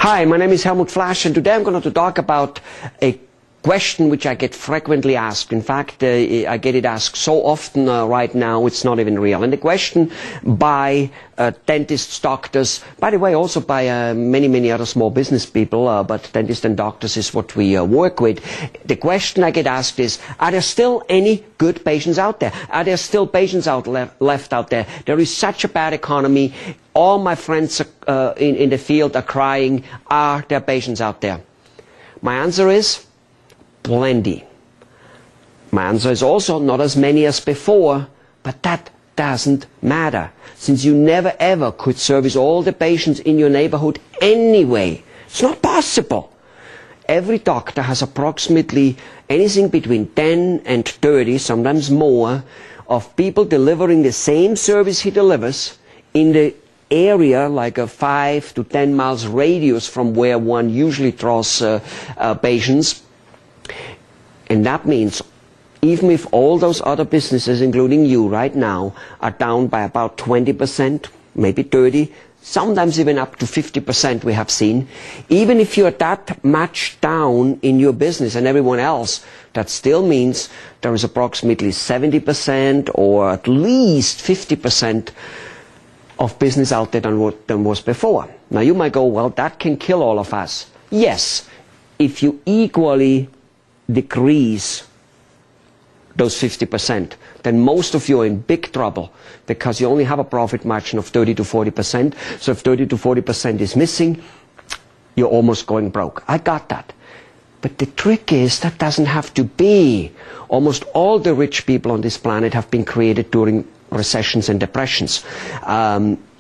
Hi, my name is Helmut Flasch, and today I'm going to talk about a question which I get frequently asked. In fact, I get it asked so often right now, it's not even real. And the question by dentists, doctors, by the way, also by many other small business people, but dentists and doctors is what we work with. The question I get asked is, are there still any good patients out there? Are there still patients left out there? There is such a bad economy. All my friends in the field are crying. Are there patients out there? My answer is plenty. My answer is also not as many as before, but that doesn't matter, since you never ever could service all the patients in your neighborhood anyway. It's not possible. Every doctor has approximately anything between 10 and 30, sometimes more, of people delivering the same service he delivers in the area, like a 5 to 10 miles radius from where one usually draws patients. And that means even if all those other businesses, including you right now, are down by about 20%, maybe 30%, sometimes even up to 50% we have seen, even if you're that much down in your business and everyone else, that still means there is approximately 70% or at least 50% of business out there than was before. Now you might go, well, that can kill all of us. Yes, if you equally decrease those 50%, then most of you are in big trouble, because you only have a profit margin of 30 to 40%. So if 30 to 40% is missing, you're almost going broke. I got that. But the trick is that doesn't have to be. Almost all the rich people on this planet have been created during recessions and depressions.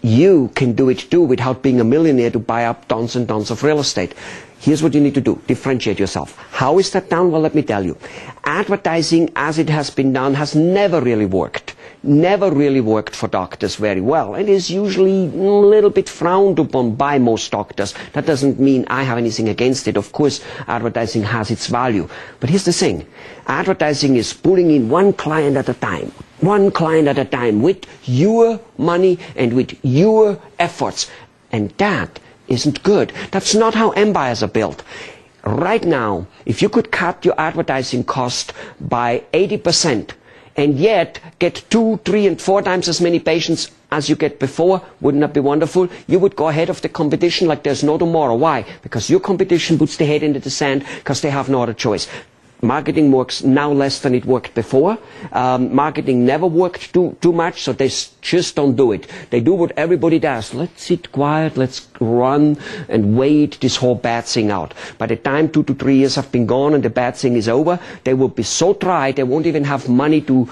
You can do it too without being a millionaire to buy up tons and tons of real estate. Here's what you need to do. Differentiate yourself. How is that done? Well, let me tell you. Advertising as it has been done has never really worked. Never really worked for doctors very well. It is usually a little bit frowned upon by most doctors. That doesn't mean I have anything against it. Of course, advertising has its value. But here's the thing. Advertising is pulling in one client at a time. One client at a time with your money and with your efforts. And that isn't good. That's not how empires are built. Right now, if you could cut your advertising cost by 80% and yet get 2, 3, and 4 times as many patients as you get before, wouldn't that be wonderful? You would go ahead of the competition like there's no tomorrow. Why? Because your competition puts their head into the sand because they have no other choice. Marketing works now less than it worked before. Marketing never worked too much, so they just don't do it. They do what everybody does. Let's sit quiet, let's run and wait this whole bad thing out. By the time 2 to 3 years have been gone and the bad thing is over, they will be so dry they won't even have money to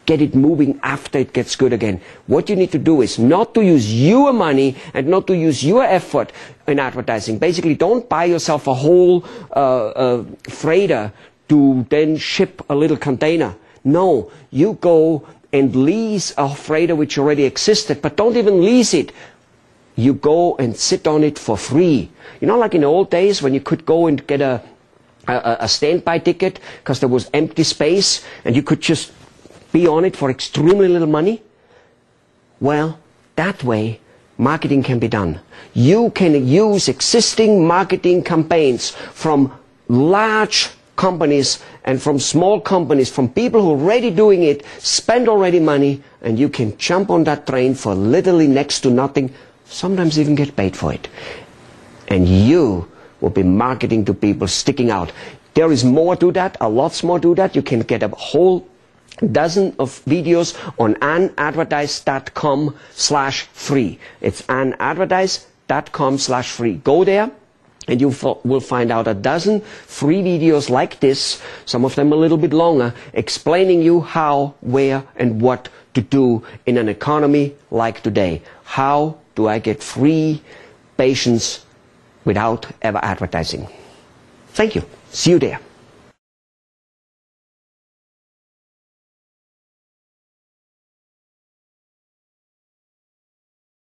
get it moving after it gets good again. What you need to do is not to use your money and not to use your effort in advertising. Basically, don't buy yourself a whole freighter to then ship a little container. No, you go and lease a freighter which already existed, but don't even lease it. You go and sit on it for free. You know, like in the old days when you could go and get a standby ticket because there was empty space and you could just be on it for extremely little money? Well, that way marketing can be done. You can use existing marketing campaigns from large companies and from small companies, from people who are already doing it, spend already money, and you can jump on that train for literally next to nothing, sometimes even get paid for it. And you will be marketing to people sticking out. There is more to that, a lot more to that. You can get a whole dozen of videos on anadvertise.com/free. It's anadvertise.com/free. Go there and you will find out a dozen free videos like this, some of them a little bit longer, explaining you how, where, and what to do in an economy like today. How do I get free patients without ever advertising? Thank you. See you there.